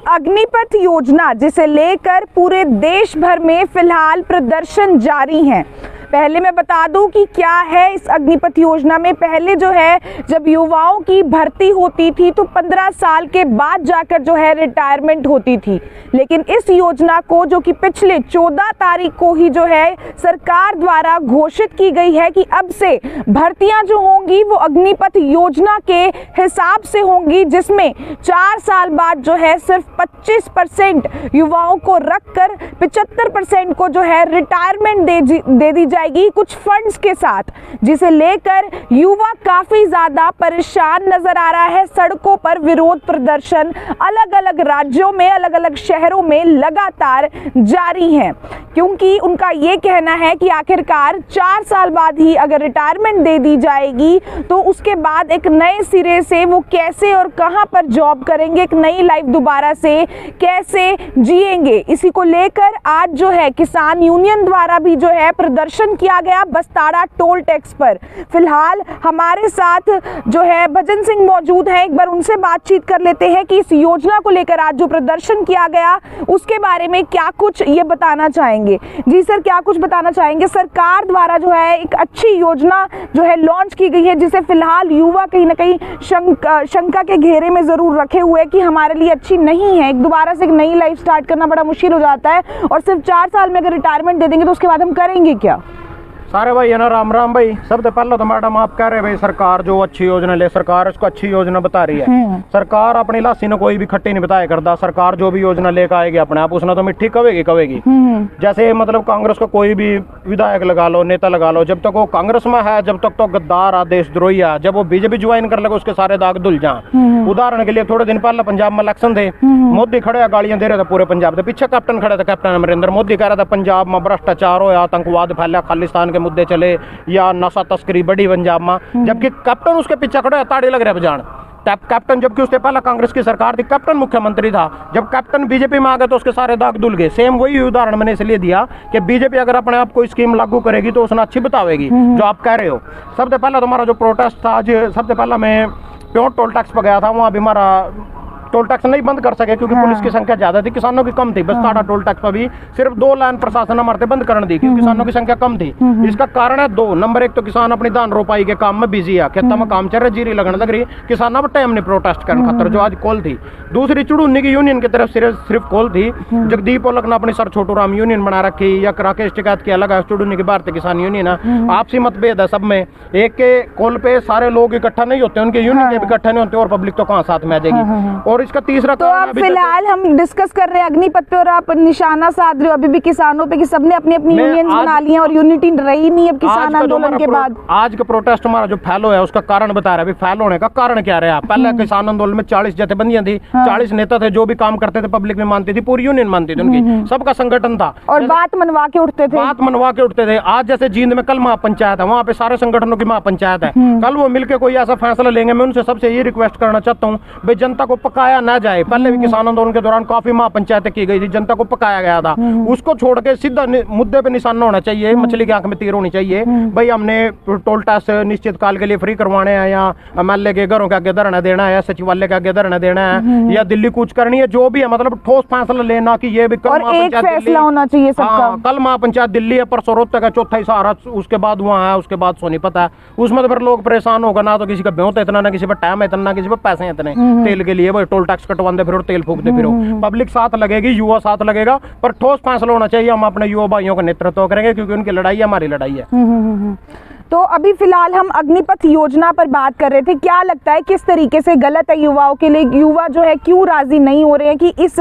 अग्निपथ योजना जिसे लेकर पूरे देश भर में फिलहाल प्रदर्शन जारी हैं। पहले मैं बता दूं कि क्या है इस अग्निपथ योजना में। पहले जो है जब युवाओं की भर्ती होती थी तो 15 साल के बाद जाकर जो है रिटायरमेंट होती थी, लेकिन इस योजना को जो कि पिछले 14 तारीख को ही जो है सरकार द्वारा घोषित की गई है कि अब से भर्तियां जो होंगी वो अग्निपथ योजना के हिसाब से होंगी, जिसमें 4 साल बाद जो है सिर्फ 25% युवाओं को रखकर 75% को जो है रिटायरमेंट दे दी जाएगी कुछ फंड्स के साथ, जिसे लेकर युवा काफी ज्यादा परेशान नजर आ रहा है। सड़कों पर विरोध प्रदर्शन अलग अलग राज्यों में, अलग अलग शहरों में लगातार जारी है, क्योंकि उनका ये कहना है कि आखिरकार 4 साल बाद ही अगर रिटायरमेंट दे दी जाएगी तो उसके बाद एक नए सिरे से वो कैसे और कहां पर जॉब करेंगे, एक नई लाइफ दोबारा से कैसे जिएंगे। इसी को लेकर आज जो है किसान यूनियन द्वारा भी जो है प्रदर्शन किया गया बस्ताड़ा टोल टैक्स पर। फिलहाल हमारे साथ जो है भजन सिंह मौजूद हैं, एक बार उनसे बातचीत कर लेते हैं कि इस योजना को लेकर आज जो प्रदर्शन किया गया उसके बारे में क्या कुछ ये बताना चाहेंगे। जी सर, क्या कुछ बताना चाहेंगे। सरकार द्वारा जो है एक अच्छी योजना जो है लॉन्च की गई है, जिसे फिलहाल युवा कहीं ना कहीं शंका के घेरे में जरूर रखे हुए कि हमारे लिए अच्छी नहीं है, एक दोबारा से एक नई लाइफ स्टार्ट करना बड़ा मुश्किल हो जाता है, और सिर्फ 4 साल में अगर रिटायरमेंट दे देंगे तो उसके बाद हम करेंगे क्या। सारे भाई है ना, राम राम भाई। सबसे पहले तो मैडम आप कह रहे भाई सरकार जो अच्छी योजना ले, सरकार इसको अच्छी योजना बता रही है। सरकार अपनी लासी ने कोई भी खट्टी नहीं बताया करता। सरकार जो भी योजना लेकर आएगी अपने आप उसने तो मिट्टी कवेगी। जैसे मतलब कांग्रेस का कोई भी विधायक लगा लो, नेता लगा लो, जब तक वो कांग्रेस में है जब तक तो गद्दार आ, देशद्रोही है। जब वो बीजेपी ज्वाइन कर लेगा उसके सारे दाग धुल जाए। उदाहरण के लिए थोड़े दिन पहले पंजाब में इलेक्शन थे, मोदी खड़े गालियां दे रहे थे पूरे पंजाब के पीछे, कैप्टन खड़े थे, कैप्टन अमरिंदर मोदी कह रहा था पंजाब में भ्रष्टाचार हो, आतंकवाद फैला, खालिस्तान के मुद्दे चले या नशा तस्करी बड़ी पंजाब में, जबकि कैप्टन उसके पीछे खड़े ताड़ी लग रहे बजान। कैप्टन जबकि उससे पहले कांग्रेस की सरकार थी, कैप्टन मुख्यमंत्री था, जब कैप्टन बीजेपी में आ गए तो उसके सारे दाग धुल गए। सेम वही उदाहरण मैंने इसलिए दिया कि बीजेपी अगर अपने आप कोई स्कीम लागू करेगी तो उसने अच्छी बतावेगी जो आप कह रहे हो। सबसे पहला तुम्हारा जो प्रोटेस्ट था आज, सबसे पहला मैं प्योर टोल टैक्स पर गया था, वहाँ भी हमारा टोल टैक्स नहीं बंद कर सके क्योंकि पुलिस की संख्या ज्यादा थी, किसानों की कम थी। बस्ताड़ा टोल टैक्स पर भी सिर्फ 2 लाइन प्रशासन हमारे बंद करने दी क्योंकि किसानों की संख्या कम थी। इसका कारण है 2। नंबर 1 तो किसान अपनी धान रोपाई के काम में बिजी है, खेतों में काम चल रहा, जीरी लगने लग रही, किसानों पर टाइम नहीं प्रोटेस्ट करने खातर, जो आज कॉल थी। दूसरी चुड़ूनी की यूनियन की तरफ सिर्फ कॉल थी। जगदीप ओलक ने अपनी सर छोटू राम यूनियन बना रखी, या राकेश टिकैत की अलग है, चुड़ूनी की भारतीय किसान यूनियन है। आपसी मतभेद है सब में, एक के कॉल पे सारे लोग इकट्ठा नहीं होते, उनके यूनियन के भी इकट्ठा नहीं होते और पब्लिक तो कहाँ साथ में आ जाएगी। और इसका तीसरा फिलहाल हम डिस्कस कर रहे हैं अग्निपथ पे और आप निशाना साध रहे हो अभी भी किसानों पे कि सबने अपनी अपनी यूनियंस बना ली हैं और यूनिटी रही नहीं अब किसान आंदोलन के बाद। आज का प्रोटेस्ट हमारा जो फैलो है उसका कारण बता रहा है। फैल होने का कारण क्या रहा? पहले किसान आंदोलन में 40 जथेबंदियां थी, 40 नेता थे, जो भी काम करते थे पब्लिक में मानती थी, पूरी यूनियन मानती थी, उनकी सबका संगठन था और बात मनवा के उठते थे। आज जैसे जींद में कल महापंचायत है, वहाँ पे सारे संगठनों की महापंचायत है, कल वो मिलकर कोई ऐसा फैसला लेंगे। मैं उनसे सबसे ये रिक्वेस्ट करना चाहता हूँ भाई जनता को पकाया ना जाए। पहले भी किसान आंदोलन के दौरान काफी महापंचायतें की गई थी, जनता को पकाया गया था, उसको छोड़ के सीधा मुद्दे पे निशाना होना चाहिए, मछली की आंख में तीर होनी चाहिए। भाई हमने टोल टैक्स निश्चित काल के लिए फ्री करवाने हैं, या एमएलए के घरों के आगे धरना देना है, या सचिवालय के आगे धरना देना है, या दिल्ली कूच करनी है, जो भी है, मतलब ठोस फैसला लेना कि ये भी कल फैसला होना चाहिए सबका। कल महापंचायत दिल्ली है, परसों रोहतक है, चौथा ही सहारा, उसके बाद वहाँ है, उसके बाद सोनीपत है। उसमें तो फिर लोग परेशान होगा, ना तो किसी का ब्योत इतना, ना किसी पर टाइम इतना, ना किसी पर पैसे इतने तेल के लिए। भाई टोल टैक्स कटवाते फिर तेल फूकते फिर पब्लिक साथ लगेगी, युवा साथ लगेगा, पर ठोस फैसला होना चाहिए। हम अपने युवा भाइयों का नेतृत्व करेंगे क्योंकि उनकी लड़ाई हमारी लड़ाई है। तो अभी फिलहाल हम अग्निपथ योजना पर बात कर रहे थे, क्या लगता है किस तरीके से गलत है युवाओं के लिए? युवा जो है क्यों राजी नहीं हो रहे हैं कि इस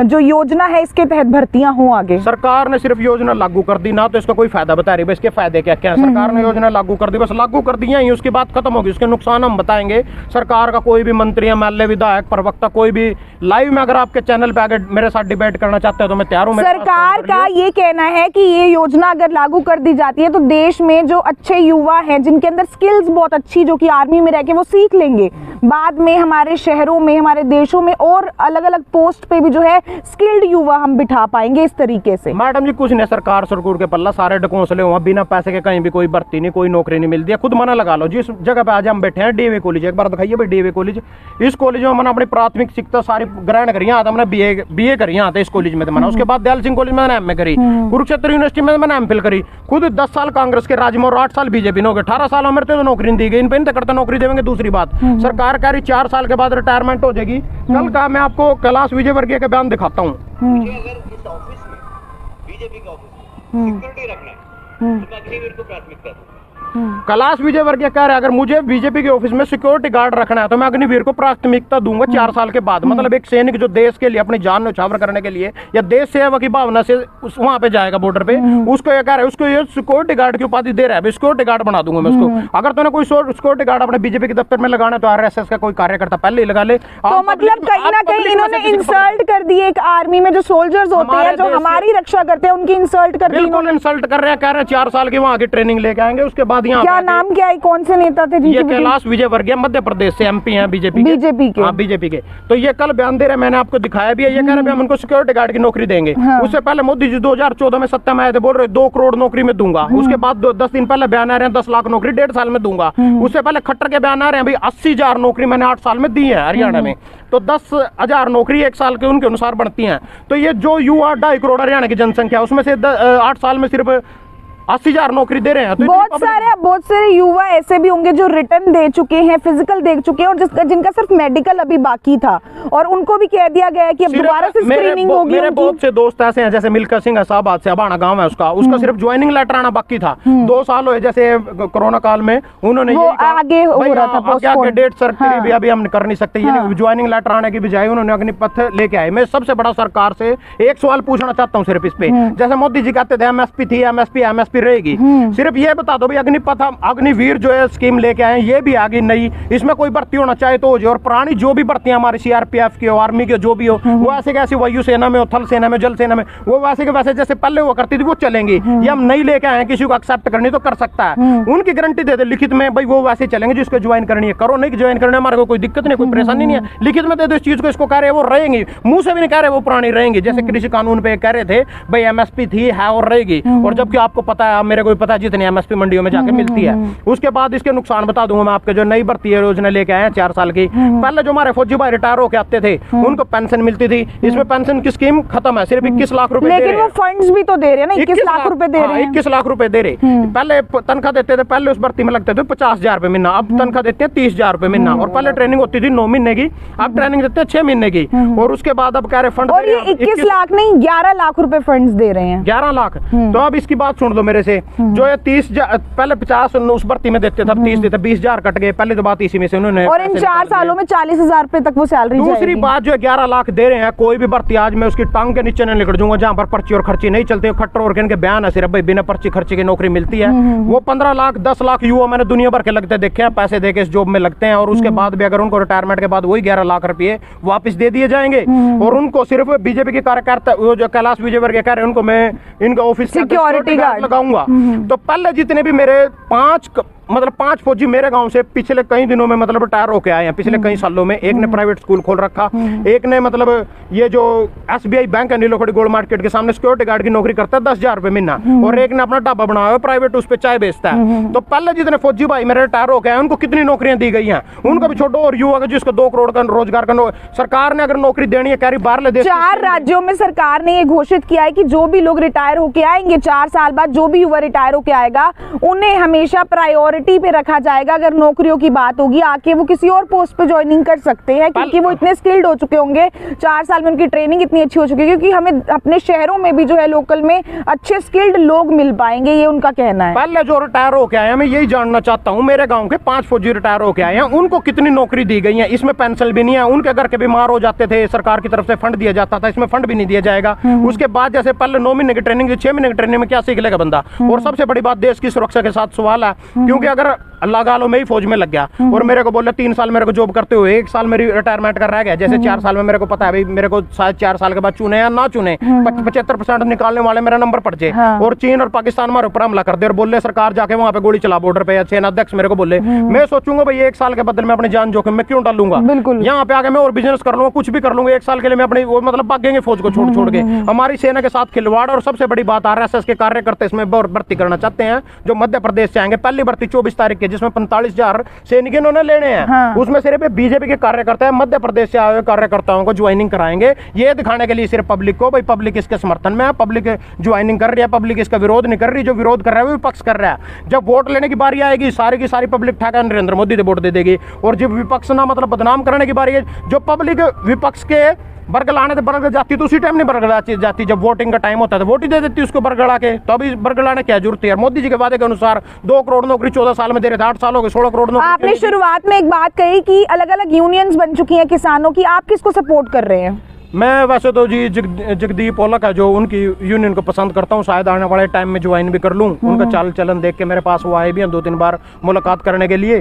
जो योजना है इसके तहत भर्तियां हो आगे? सरकार ने सिर्फ योजना लागू कर दी, ना तो इसका कोई फायदा बता रही है। इसके फायदे क्या क्या है? सरकार ने योजना लागू कर दी, बस लागू कर दिया ही, उसकी बात खत्म होगी। उसके नुकसान हम बताएंगे। सरकार का कोई भी मंत्री, एमएलए, विधायक, प्रवक्ता, कोई भी लाइव में अगर आपके चैनल पे आगे मेरे साथ डिबेट करना चाहते हैं तो मैं तैयार हूँ। सरकार का ये कहना है कि ये योजना अगर लागू कर दी जाती है तो देश में जो अच्छे युवा हैं जिनके अंदर स्किल्स बहुत अच्छी, जो कि आर्मी में रह के वो सीख लेंगे, बाद में हमारे शहरों में, हमारे देशों में और अलग अलग पोस्ट पे भी जो है स्किल्ड युवा हम बिठा पाएंगे इस तरीके से। मैडम जी कुछ नहीं, सरकार सरकूर के पल्ला सारे डकोसले हुआ, बिना पैसे के कहीं भी कोई भर्ती नहीं, कोई नौकरी नहीं मिलती है। खुद मना लगा लो, जिस जगह पे आज हम बैठे हैं डीएवी कॉलेज, एक बार दिखाइए भाई डीएवी कॉलेज। इस कॉलेज में मैंने अपनी प्राथमिक शिक्षा सारी ग्रहण करी, यहाँ हमने बीए करी यहाँ इस कॉलेज में मैंने। उसके बाद दयाल सिंह कॉलेज में मैंने एमए करी, कुरुक्षेत्र यूनिवर्सिटी में मैंने एमफिल करी। खुद 10 साल कांग्रेस के राज में और 8 साल बीजेपी ने हो गए, 18 साल मेरे तो नौकरी नहीं दी गई, इन पे करते नौकरी देंगे। दूसरी बात, सरकार कह रही 4 साल के बाद रिटायरमेंट हो जाएगी। कल का मैं आपको कैलाश विजयवर्गीय का बयान दिखाता हूँ। मुझे अगर इस ऑफिस में, बीजेपी का ऑफिस में सिक्योरिटी रखना है तो मैं अग्निवीर को प्राथमिकता दूंगा। कैलाश विजयवर्गीय कह रहे हैं अगर मुझे बीजेपी के ऑफिस में सिक्योरिटी गार्ड रखना है तो मैं अग्निवीर को प्राथमिकता दूंगा 4 साल के बाद। मतलब एक सैनिक जो देश के लिए अपनी जान न्यौछावर करने के लिए या देश सेवा की भावना से वहां पे जाएगा बॉर्डर पे, उसको ये कह रहे हैं, उसको ये सिक्योरिटी गार्ड की उपाधि दे रहा है, सिक्योरिटी गार्ड बना दूंगा मैं उसको। अगर तूने कोई सिक्योरिटी गार्ड अपने बीजेपी के दफ्तर में लगाना है तो आरएसएस का कोई कार्यकर्ता पहले ही लगा ले। तो मतलब कहीं ना कहीं इन्होंने इंसल्ट कर दी एक आर्मी में जो सोल्जर्स होते हैं, जो हमारी रक्षा करते हैं, उनकी इंसल्ट कर दी। बिल्कुल इंसल्ट कर रहे हैं, कह रहे हैं 4 साल की वहां की ट्रेनिंग लेके आएंगे, उसके बाद यहाँ क्या नाम क्या है, कौन से नेता थे? ये कैलाश विजयवर्गीय मध्य प्रदेश से एमपी हैं बीजेपी के। हाँ बीजेपी के। तो ये कल बयान दे रहे हैं, मैंने आपको दिखाया भी है। ये कह रहे हैं हम उनको सिक्योरिटी गार्ड की नौकरी देंगे। उससे पहले मोदी जी 2014 में सत्ता में आए थे, बोल रहे 2 करोड़ नौकरी में दूंगा। उसके बाद 10 दिन पहले बयान आ रहे हैं 10 लाख नौकरी 1.5 साल में दूंगा। उससे पहले खट्टर के बयान आ रहे हैं भाई 80,000 नौकरी मैंने 8 साल में दी है हरियाणा में। तो 10,000 नौकरी 1 साल के उनके अनुसार बढ़ती हैं। तो ये जो युवा 2.5 करोड़ हरियाणा की जनसंख्या, उसमें से 8 साल में सिर्फ 80,000 नौकरी दे रहे हैं। तो बहुत सारे युवा ऐसे भी होंगे जो रिटर्न दे चुके हैं, फिजिकल दे चुके हैं, और जिनका सिर्फ मेडिकल अभी बाकी था, और उनको भी कह दिया गया है कि अब दोबारा से स्क्रीनिंग होगी। मेरे बहुत से दोस्त ऐसे हैं, जैसे मिल्खा सिंह साहबाद से अबाना गांव है उसका सिर्फ ज्वाइनिंग लेटर आना बाकी था। 2 साल हुए, जैसे कोरोना काल में उन्होंने ये आगे हो रहा था, डेट सर भी अभी हम कर नहीं सकते, ज्वाइनिंग लेटर आने की बजाय उन्होंने अग्निपथ लेके आए। मैं सबसे बड़ा सरकार से एक सवाल पूछना चाहता हूँ सिर्फ इस पे, जैसे मोदी जी कहते थे एमएसपी थी, एमएसपी रहेगी, सिर्फ ये बता दो भाई अग्निपथ अग्निवीर जो है स्कीम लेके आए, ये भी आगे नहीं, इसमें कोई भर्ती होना चाहे तो हो जाए। और पुरानी जो भी भर्ती हमारी सीआरपीएफ की हो, आर्मी की जो भी हो, वो ऐसे कैसे वायुसेना में हो, थल सेना में, जल सेना में, वो वैसे के वैसे जैसे पहले हुआ करती थी वो चलेंगी। ये हम नहीं लेके आए, किसी को एक्सेप्ट करनी तो कर सकता है, उनकी गारंटी दे दे लिखित में भाई वो वैसे चलेंगे, जिसको ज्वाइन करनी है करो, नहीं ज्वाइन करने हमारे को कोई दिक्कत नहीं, कोई परेशानी नहीं है, लिखित में दे दो इस चीज को। इसको कह रहे हैं वो रहेंगी, मुंह से भी नहीं कह रहे वो पुरानी रहेंगी, जैसे कृषि कानून पे कह रहे थे भाई एमएसपी थी है और रहेगी, और जबकि आपको पता है, मेरे को पता है जितनी एमएसपी मंडियों में जाके मिलती है। उसके बाद इसके नुकसान बता दूंगा मैं आपके, जो नई भर्ती योजना लेके आए हैं 4 साल की। पहले जो हमारे फौजी भाई रिटायर होकर आते थे उनको पेंशन मिलती थी, इसमें पेंशन की स्कीम खत्म है, सिर्फ 21 लाख रुपए, लेकिन वो फंड्स भी तो दे रहे हैं ना, 21 लाख रुपए दे रहे हैं, 21 लाख रुपए दे रहे। पहले तनख्वाह देते थे, पहले उस भर्ती में लगते थे 50,000 रुपए महीना, अब तनख्वाह देते हैं 30,000 रुपए महीना, और पहले ट्रेनिंग होती थी 9 महीने की, अब ट्रेनिंग देते हैं 6 महीने की, और उसके बाद अब कह रहे फंड, और ये 21 लाख नहीं 11 लाख रुपए फंड्स दे रहे हैं, 11 लाख। तो अब इसकी बात सुन लो मेरे से, जो है 30 पहले 50 उस भर्ती में देते थे, 30 देते, 20,000 कट गए, पहले तो बात इसी में से उन्होंने, और इन 4 सालों में 40,000 रुपए तक वो सैलरी। दूसरी बात जो 11 लाख दे रहे हैं, कोई भी भर्ती आज मैं उसकी टांग के नीचे नहीं निकल जाऊंगा जहां पर पर्ची और खर्ची नहीं चलते। खट्टर और के बयान है सिर्फ भाई बिना पर्ची खर्ची की नौकरी मिलती है। वो 15 लाख 10 लाख युवा मैंने दुनिया भर के लगते देखे हैं, पैसे देके इस जॉब में लगते हैं, और उसके बाद भी अगर उनको रिटायरमेंट के बाद वही 11 लाख रुपए वापस दे दिए जाएंगे, और उनको सिर्फ बीजेपी के कार्यकर्ता वो जो कैलाश विजयवर्गीय कह रहे हैं उनको मैं इनका ऑफिस सिक्योरिटी गार्ड लगाऊंगा। तो पहले जितने भी मेरे 5 फौजी मेरे गांव से पिछले कई दिनों में मतलब रिटायर होके आए हैं, पिछले कई सालों में। एक ने प्राइवेट स्कूल खोल रखा, एक ने मतलब ये जो एसबीआई बैंक है नीलोखड़ी गोल्ड मार्केट के सामने सिक्योरिटी गार्ड की नौकरी करता है 10,000 रुपए महीना, और एक ने अपना ढाबा बनाया हुआ प्राइवेट, उस पर चाय बेचता है। तो पहले जितने फौजी भाई मेरे रिटायर होके आए उनको कितनी नौकरियां दी गई हैं, उनको भी छोड़ो। और युवा जिसको 2 करोड़ का रोजगार का सरकार ने अगर नौकरी देनी है, कह रही बाहर ले दे। 4 राज्यों में सरकार ने ये घोषित किया है कि जो भी लोग रिटायर होके आएंगे 4 साल बाद, जो भी युवा रिटायर होके आएगा उन्हें हमेशा प्रायोरिटी पे रखा जाएगा। अगर नौकरियों की बात होगी, आके वो किसी और पोस्ट पे ज्वाइनिंग कर सकते हैं, क्योंकि वो इतने स्किल्ड हो चुके होंगे, 4 साल में उनकी ट्रेनिंग इतनी अच्छी हो चुकी है, क्योंकि हमें अपने शहरों में भी जो है लोकल में अच्छे स्किल्ड लोग मिल पाएंगे, ये उनका कहना है। पहले जो रिटायर होके आए हैं, मैं यही जानना चाहता हूँ, मेरे गांव के 5 फौजी रिटायर होके आए हैं, उनको कितनी नौकरी दी गई है, इसमें पेंशन भी नहीं है, उनके घर के बीमार हो जाते थे, सरकार की तरफ से फंड दिया जाता था, इसमें फंड भी नहीं दिया जाएगा। उसके बाद जैसे पहले 9 महीने की ट्रेनिंग, 6 महीने की ट्रेनिंग में क्या सीख लेगा बंदा। और सबसे बड़ी बात देश की सुरक्षा के साथ सवाल है, क्योंकि अगर लगा लो मैं ही फौज में लग गया और मेरे को बोले 3 साल मेरे को जॉब करते हुए 1 साल मेरी रिटायरमेंट कर रह गया, जैसे 4 साल में मेरे को पता है भाई मेरे को शायद 4 साल के बाद चुने या ना चुने 75% निकालने वाले मेरा नंबर पड़ जाए और चीन और पाकिस्तान हमारे ऊपर हमला कर दे और बोले सरकार जाके वहां पे गोली चला बॉर्डर पे, या सेना अध्यक्ष मेरे को बोले, मैं सोचूंगा भाई 1 साल के बदले में अपनी जान जोखिम में क्यों डालूंगा। यहाँ पे आके मैं और बिजनेस कर लूंगा, कुछ भी कर लूंगा, 1 साल के लिए मैं अपनी मतलब भागेंगे फौज को छोड़ छोड़ के। हमारी सेना के साथ खिलवाड़, और सबसे बड़ी बात RSS के कार्यकर्ता इसमें भर्ती करना चाहते हैं जो मध्य प्रदेश से आएंगे। पहली भर्ती 24 तारीख की जिसमें 45,000 सैनिक इन्होंने लेने हैं, उसमें सिर्फ बीजेपी के कार्यकर्ता है मध्य प्रदेश से आए हुए कार्यकर्ताओं को ज्वाइनिंग कराएंगे, ये दिखाने के लिए सिर्फ पब्लिक को भाई पब्लिक इसके समर्थन में है, पब्लिक ज्वाइनिंग कर रही है, पब्लिक इसका विरोध नहीं कर रही, जो विरोध कर रहा है वो विपक्ष कर रहा है। जब वोट लेने की बारी आएगी सारी की सारी पब्लिक ठेका नरेंद्र मोदी से वोट दे देगी, और जब विपक्ष ना मतलब बदनाम करने की बारी है, जो पब्लिक विपक्ष के बरगलाने से बरगड़ जाती तो उसी टाइम नहीं बरगड़ा जाती, जब वोटिंग का टाइम होता है तो वोट ही दे देती उसको बरगड़ा के। तो अभी बरगड़ाने क्या जरूरत है? मोदी जी के वादे के अनुसार 2 करोड़ नौकरी 14 साल में दे रहे थे, 8 साल हो गए 16 करोड़ नौकरी। आपने शुरुआत में एक बात कही कि अलग अलग यूनियंस बन चुकी हैं किसानों की, आप किसको सपोर्ट कर रहे हैं? मैं वैसे तो जी जगदीप ओलक है जो उनकी यूनियन को पसंद करता हूँ, शायद आने वाले टाइम में ज्वाइन भी कर लूँ। उनका चाल चलन देख के मेरे पास वो आए भी हैं 2-3 बार मुलाकात करने के लिए,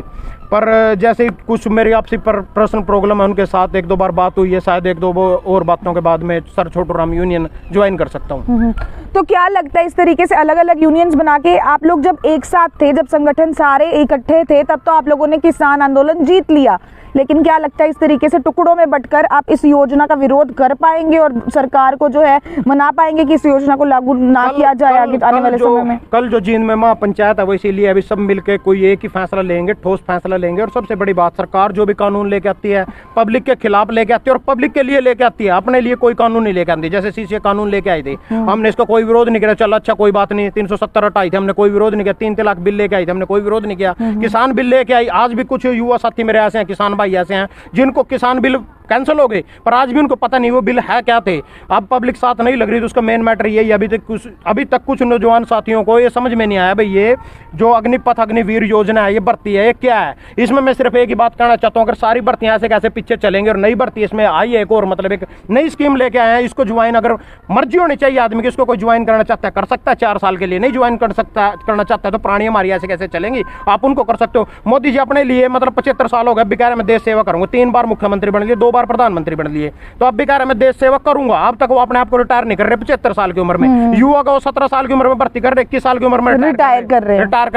पर जैसे कुछ मेरी आपसी पर्सनल प्रॉब्लम है उनके साथ 1-2 बार बात हुई है, शायद 1-2 और बातों के बाद में सर छोटूराम यूनियन ज्वाइन कर सकता हूँ। तो क्या लगता है इस तरीके से अलग अलग यूनियंस बना के आप लोग जब एक साथ थे, जब संगठन सारे इकट्ठे थे, तब तो आप लोगों ने किसान आंदोलन जीत लिया, लेकिन क्या लगता है इस तरीके से टुकड़ों में बंटकर आप इस योजना का विरोध कर पाएंगे और सरकार को जो है मना पाएंगे कि इस योजना को लागू ना किया जाए आगे आने वाले समय में? कल जो जींद में महापंचायत है वो इसीलिए अभी सब मिलकर कोई एक ही फैसला लेंगे, ठोस फैसला लेंगे। और सबसे बड़ी बात, सरकार जो भी कानून लेके आती है पब्लिक के खिलाफ लेके आती है और पब्लिक के लिए लेके आती है, अपने लिए कोई कानून नहीं लेके आती। जैसे CCA कानून लेके आई थी, हमने इसका कोई विरोध नहीं किया, चलो अच्छा कोई बात नहीं, 370 हटाई थी, हमने कोई विरोध नहीं किया। 3 तलाक बिल लेके आई थी, हमने कोई विरोध नहीं किया। किसान बिल लेके आई, आज भी कुछ युवा साथी मेरे ऐसे हैं, किसान भाई ऐसे हैं जिनको किसान बिल कैंसिल हो गए, पर आज भी उनको पता नहीं वो बिल है क्या थे। अब पब्लिक साथ नहीं लग रही, तो उसका मेन मैटर यही, अभी तक कुछ नौजवान साथियों को ये समझ में नहीं आया भाई ये जो अग्निपथ अग्निवीर योजना है, ये भर्ती है, ये क्या है। इसमें मैं सिर्फ एक ही बात कहना चाहता हूँ, अगर सारी भर्तियां ऐसे कैसे पीछे चलेंगे और नई भर्ती इसमें आई है एक और, मतलब एक नई स्कीम लेके आए हैं, इसको ज्वाइन अगर मर्जी होनी चाहिए आदमी की, इसको कोई ज्वाइन करना चाहता है कर सकता है 4 साल के लिए, नहीं ज्वाइन करना चाहता है तो प्राणी हमारी ऐसे कैसे चलेंगी, आप उनको कर सकते हो। मोदी जी अपने लिए मतलब 75 साल हो गए, बिकार में देश सेवा करूंगा, 3 बार मुख्यमंत्री बन लिए, 2 बार प्रधानमंत्री बन लिए, तो अब भी कह रहे मैं देश सेवा करूंगा। अब तक वो अपने आप को रिटायर नहीं कर रहे 75 साल की उम्र में। युवा का वो 17 साल की उम्र में भर्ती कर रहे, 21 साल की उम्र में रिटायर कर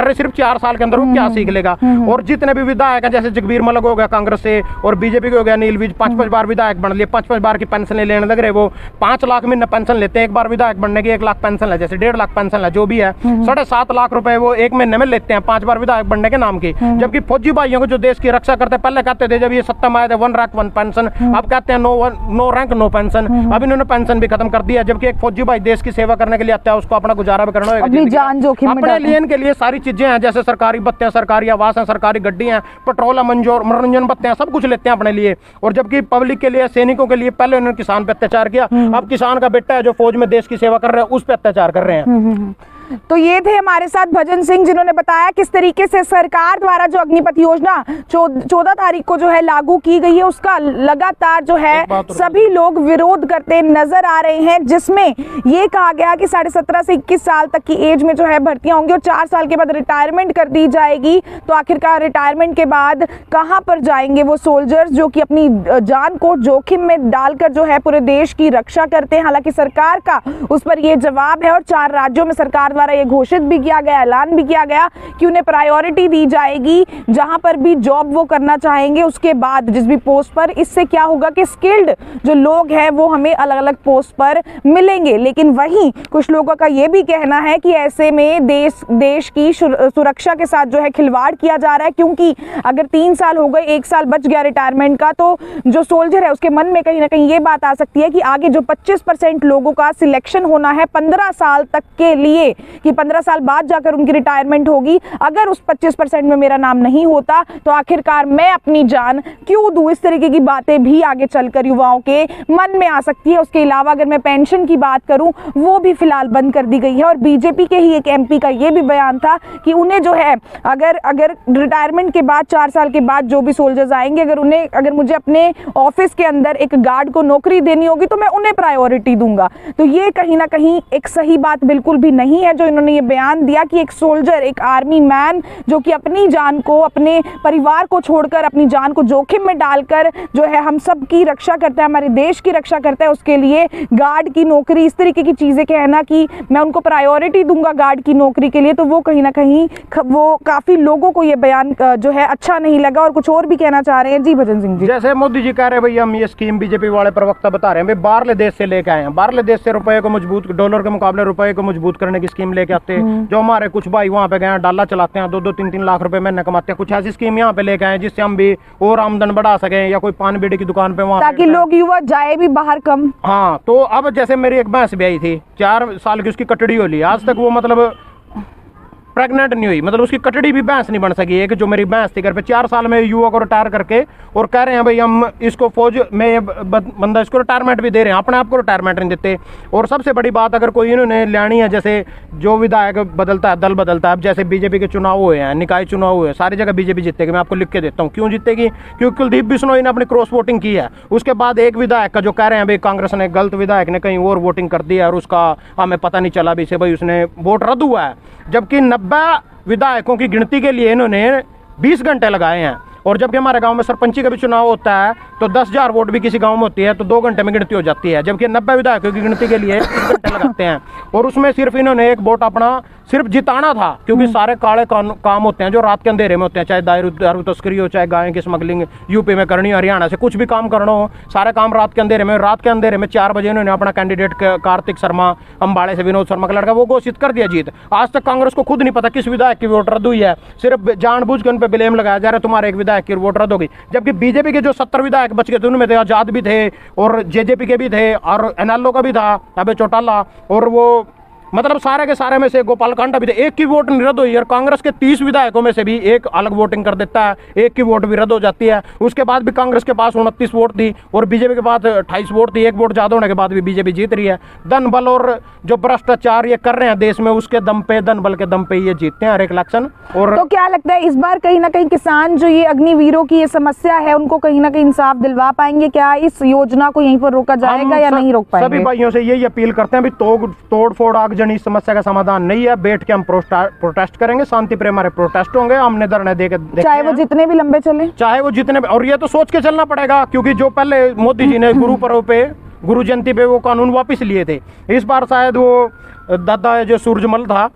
रहे, सिर्फ 4 साल के अंदर वो क्या सीख लेगा। और जितने भी विधायक हैं, जैसे जगबीर मलक हो गया कांग्रेस से और बीजेपी के हो गया नील विज, 5-5 बार विधायक बन लिए, 5-5 बार की पेंशन लेने लग रहे, वो 5 लाख महीने पेंशन लेते हैं, एक बार विधायक बनने की 1 लाख पेंशन है, जैसे 1.5 लाख पेंशन है, जो भी है 7.5 लाख रुपए वो 1 महीने में लेते हैं 5 बार विधायक बनने के नाम की। जबकि फौजी भाइयों को जो देश की रक्षा करते, पहले कहते थे जब ये सत्ता में आए थे 1 रैंक 1 पेंशन, अब कहते हैं नो रैंक नो पेंशन। अब इन्होंने पेंशन भी खत्म कर दिया, जबकि एक फौजी भाई देश की सेवा करने के लिए आता है, उसको अपना गुजारा भी करना होगा, अपनी जान जोखिम में अपने लिए इनके लिए सारी चीजें हैं, जैसे सरकारी बत्तियां, सरकारी आवास हैं, सरकारी गड्डी हैं, पेट्रोल है, मनोरंजन बत्तियां, सब कुछ लेते हैं अपने लिए। और जबकि पब्लिक के लिए, सैनिकों के लिए पहले उन्होंने किसान पे अत्याचार किया, अब किसान का बेटा है जो फौज में देश की सेवा कर रहे हैं उस पर अत्याचार कर रहे हैं। तो ये थे हमारे साथ भजन सिंह, जिन्होंने बताया किस तरीके से सरकार द्वारा जो अग्निपथ योजना 14 तारीख को जो है लागू की गई है, उसका लगातार जो है सभी लोग विरोध करते नजर आ रहे हैं, जिसमें ये कहा गया कि 17.5 से 21 साल तक की एज में जो है भर्तियां होंगी और 4 साल के बाद रिटायरमेंट कर दी जाएगी। तो आखिरकार रिटायरमेंट के बाद कहां पर जाएंगे वो सोल्जर्स जो कि अपनी जान को जोखिम में डालकर जो है पूरे देश की रक्षा करते हैं। हालांकि सरकार का उस पर यह जवाब है और 4 राज्यों में सरकार द्वारा ये घोषित भी किया गया, ऐलान भी किया गया कि उन्हें प्रायोरिटी दी जाएगी जहां पर भी जॉब वो करना चाहेंगे उसके बाद जिस भी पोस्ट पर। इससे क्या होगा कि स्किल्ड जो लोग हैं वो हमें अलग अलग पोस्ट पर मिलेंगे। लेकिन वहीं कुछ लोगों का ये भी कहना है कि ऐसे में देश की सुरक्षा के साथ जो है खिलवाड़ किया जा रहा है, क्योंकि अगर 3 साल हो गए, 1 साल बच गया रिटायरमेंट का, तो जो सोल्जर है उसके मन में कहीं ना कहीं ये बात आ सकती है कि आगे जो 25% लोगों का सिलेक्शन होना है 15 साल तक के लिए, कि 15 साल बाद जाकर उनकी रिटायरमेंट होगी, अगर उस 25% में मेरा नाम नहीं होता तो आखिरकार मैं अपनी जान क्यों दूं। इस तरीके की बातें भी आगे चलकर युवाओं के मन में आ सकती है। उसके अलावा अगर मैं पेंशन की बात करूं, वो भी फिलहाल बंद कर दी गई है और बीजेपी के ही एक एमपी का ये भी बयान था कि उन्हें जो है अगर रिटायरमेंट के बाद 4 साल के बाद जो भी सोल्जर्स आएंगे, अगर मुझे अपने ऑफिस के अंदर एक गार्ड को नौकरी देनी होगी तो मैं उन्हें प्रायोरिटी दूंगा। तो ये कहीं ना कहीं एक सही बात बिल्कुल भी नहीं है जो इन्होंने ये बयान दिया कि एक सोल्जर, एक आर्मी मैन जो कि अपनी जान को, अपने परिवार को छोड़कर, अपनी जान को जोखिम में डालकर जो है हम सब की रक्षा करता है, हमारे देश की रक्षा करता है, उसके लिए गार्ड की नौकरी, इस तरीके की चीज़ें कहना कि मैं उनको प्रायोरिटी दूंगा गार्ड की नौकरी के लिए, तो वो कहीं ना कहीं वो काफ़ी लोगों को ये बयान जो है अच्छा नहीं लगा। और कुछ और भी कहना चाह रहे हैं जी भजन सिंह जी। जैसे मोदी जी कह रहे हैं भाई हम ये स्कीम, बीजेपी वाले प्रवक्ता बता रहे हैं भाई बाहरले देश से लेके आए हैं, बाहरले देश से रुपए को मजबूत, डॉलर के मुकाबले रुपए को मजबूत करने की स्कीम लेके आते हैं। जो हमारे कुछ भाई वहाँ पे गए डाला चलाते हैं, 2-2, 3-3 लाख रुपए महीने कमाते हैं, कुछ ऐसी स्कीम यहाँ पे लेके आए जिससे हम भी और आमदन बढ़ा सकें, या कोई पान बीड़ी की दुकान पे वहाँ, ताकि लोग युवा जाए भी बाहर कम। हाँ, तो अब जैसे मेरी एक भैंस भी आई थी, 4 साल की उसकी कटड़ी हो ली, आज तक वो मतलब प्रेग्नेंट नहीं हुई, मतलब उसकी कटड़ी भी भैंस नहीं बन सकी है। कि जो मेरी भैंस थी घर पे, 4 साल में युवा को रिटायर करके और कह रहे हैं भाई हम इसको फौज में बंदा, इसको रिटायरमेंट भी दे रहे हैं, अपने आप को रिटायरमेंट नहीं देते। और सबसे बड़ी बात, अगर कोई इन्होंने लानी है, जैसे जो विधायक बदलता है, दल बदलता है, अब जैसे बीजेपी के चुनाव हुए हैं, निकाय चुनाव हुए, सारी जगह बीजेपी जीतेगी, मैं आपको लिख के देता हूँ क्यों जीतेगी, क्योंकि कुलदीप बिश्नोई ने अपनी क्रॉस वोटिंग की है। उसके बाद एक विधायक का जो कह रहे हैं भाई कांग्रेस ने, गलत विधायक ने कहीं और वोटिंग कर दी है और उसका हमें पता नहीं चला भी से भाई उसने वोट रद्द हुआ है, जबकि 90 विधायकों की गिनती के लिए इन्होंने 20 घंटे लगाए हैं। और जबकि हमारे गांव में सरपंची का भी चुनाव होता है तो 10,000 वोट भी किसी गांव में होती है तो 2 घंटे में गिनती हो जाती है, जबकि 90 विधायकों की गिनती के लिए 20 घंटे लगाते हैं। और उसमें सिर्फ इन्होंने एक वोट अपना सिर्फ जिताना था, क्योंकि सारे काले काम होते हैं जो रात के अंधेरे में होते हैं, चाहे दारू तस्करी हो, चाहे गाय की स्मगलिंग यूपी में करनी हो, हरियाणा से कुछ भी काम करना हो, सारे काम रात के अंधेरे में। रात के अंधेरे में 4 बजे इन्होंने अपना कैंडिडेट कार्तिक शर्मा, अंबाड़े से विनोद शर्मा का लड़का, वो घोषित कर दिया जीत। आज तक कांग्रेस को खुद नहीं पता किस विधायक की वोट रद्द हुई है, सिर्फ जानबूझ के उन पर ब्लेम लगाया जा रहा है तुम्हारे एक विधायक की वोट रद्द हो गई। जबकि बीजेपी के जो 70 विधायक बच गए थे उनमें आजाद भी थे और जेजेपी के भी थे और एनएलओ का भी था अबे चौटाला, और वो मतलब सारे के सारे में से गोपाल कांडा भी थे, एक की वोट नहीं रद्द हुई। और कांग्रेस के 30 विधायकों में से भी एक अलग वोटिंग कर देता है, एक की वोट भी रद्द हो जाती है। उसके बाद भी कांग्रेस के पास 29 वोट थी और बीजेपी के पास 28 वोट थी, एक वोट ज्यादा होने के बाद भी बीजेपी जीत रही है। धन बल और जो भ्रष्टाचार ये कर रहे हैं देश में, उसके दम पे, धन बल के दम पे ये जीतते हैं हर एक इलेक्शन। और तो क्या लगता है इस बार कहीं ना कहीं किसान जो ये अग्निवीरों की ये समस्या है उनको कहीं ना कहीं इंसाफ दिलवा पाएंगे? क्या इस योजना को यहीं पर रोका जाएगा या नहीं रोक पाएंगे? सभी भाइयों से यही अपील करते हैं, तोड़ फोड़ आगजनी इस समस्या का समाधान नहीं है। बैठ के हम प्रोटेस्ट करेंगे, शांति प्रेम हमारे प्रोटेस्ट होंगे, हमने धरने दे के, चाहे वो जितने भी लंबे चले, चाहे वो जितने, और ये तो सोच के चलना पड़ेगा क्योंकि जो पहले मोदी जी ने गुरु पर्व पे, गुरु जयंती पे वो कानून वापस लिए थे, इस बार शायद वो दादा जो सूरजमल था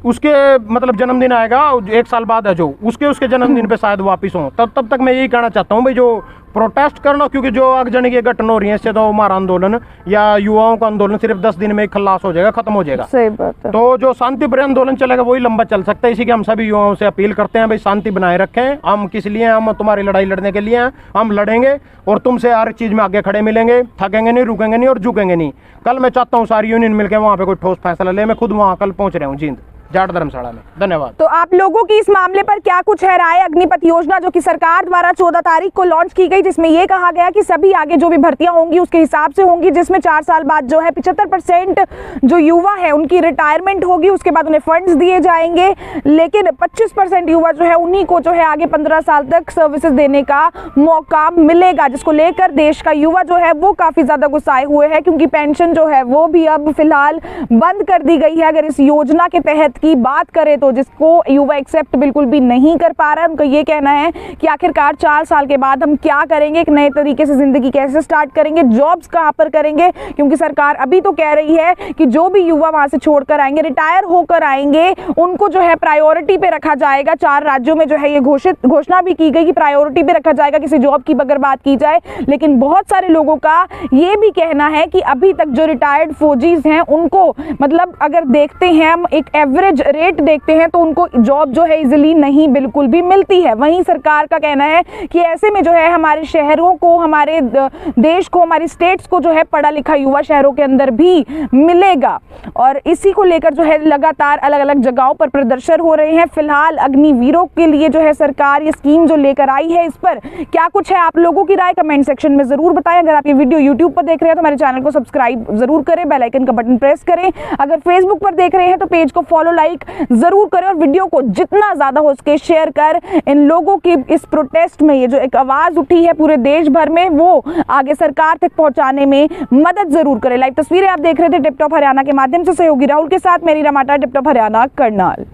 उसके मतलब जन्मदिन आएगा 1 साल बाद है जो, उसके जन्मदिन पे शायद वापस हो। तब तक मैं यही कहना चाहता हूँ भाई जो प्रोटेस्ट करना, क्योंकि जो आगजनी की घटना हो रही है इससे तो हमारा आंदोलन या युवाओं का आंदोलन सिर्फ 10 दिन में खल्लास हो जाएगा, खत्म हो जाएगा। सही बात है। तो जो शांति प्रिय आंदोलन चलेगा वही लंबा चल सकता है। इसी के हम सभी युवाओं से अपील करते हैं भाई शांति बनाए रखें। हम किस लिए, हम तुम्हारी लड़ाई लड़ने के लिए हैं, हम लड़ेंगे और तुमसे हर चीज में आगे खड़े मिलेंगे, थकेंगे नहीं, रुकेंगे नहीं और झुकेंगे नहीं। कल मैं चाहता हूँ सारी यूनियन मिलकर वहाँ पे कोई ठोस फैसला ले। मैं खुद वहाँ कल पहुँच रहा हूँ जींद जाट धर्मशाला में। धन्यवाद। तो आप लोगों की इस मामले पर क्या कुछ है राय? अग्निपथ योजना जो कि सरकार द्वारा 14 तारीख को लॉन्च की गई, जिसमें यह कहा गया कि सभी आगे जो भी भर्तियां होंगी उसके हिसाब से होंगी, जिसमें 4 साल बाद जो है 75% जो युवा है उनकी रिटायरमेंट होगी, उसके बाद उन्हें फंड्स दिए जाएंगे, लेकिन 25% युवा जो है उन्हीं को जो है आगे 15 साल तक सर्विसेज देने का मौका मिलेगा, जिसको लेकर देश का युवा जो है वो काफी ज्यादा गुस्साए हुए है, क्योंकि पेंशन जो है वो भी अब फिलहाल बंद कर दी गई है। अगर इस योजना के तहत की बात करें तो जिसको युवा एक्सेप्ट बिल्कुल भी नहीं कर पा रहा है। उनका ये कहना है कि आखिरकार 4 साल के बाद हम क्या करेंगे, एक नए तरीके से जिंदगी कैसे स्टार्ट करेंगे, जॉब्स कहां पर करेंगे, क्योंकि सरकार अभी तो कह रही है कि जो भी युवा वहां से छोड़कर आएंगे, रिटायर होकर आएंगे, उनको जो है प्रायोरिटी पे रखा जाएगा। 4 राज्यों में जो है ये घोषणा भी की गई कि प्रायोरिटी पे रखा जाएगा किसी जॉब की अगर बात की जाए। लेकिन बहुत सारे लोगों का ये भी कहना है कि अभी तक जो रिटायर्ड फौजीज हैं उनको मतलब अगर देखते हैं हम एक एवरेज रेट देखते हैं तो उनको जॉब जो है इजीली नहीं बिल्कुल भी मिलती है। वहीं सरकार का कहना है कि ऐसे में जो है हमारे शहरों को, हमारे देश को, हमारी स्टेट्स को जो है पढ़ा लिखा युवा शहरों के अंदर भी मिलेगा। और इसी को लेकर जो है लगातार अलग अलग जगहों पर प्रदर्शन हो रहे हैं। फिलहाल अग्निवीरों के लिए जो है सरकार ये स्कीम जो लेकर आई है, इस पर क्या कुछ है आप लोगों की राय कमेंट सेक्शन में जरूर बताएं। अगर आप ये वीडियो यूट्यूब पर देख रहे हैं तो हमारे चैनल को सब्सक्राइब जरूर करें, बेल आइकन का बटन प्रेस करें। अगर फेसबुक पर देख रहे हैं तो पेज को फॉलो, लाइक जरूर करें और वीडियो को जितना ज्यादा हो सके शेयर कर इन लोगों की इस प्रोटेस्ट में ये जो एक आवाज उठी है पूरे देश भर में वो आगे सरकार तक पहुंचाने में मदद जरूर करें। लाइव तस्वीरें आप देख रहे थे टिप टॉप हरियाणा के माध्यम से सहयोगी राहुल के साथ मेरी रमाटा, टिप टॉप हरियाणा, करनाल।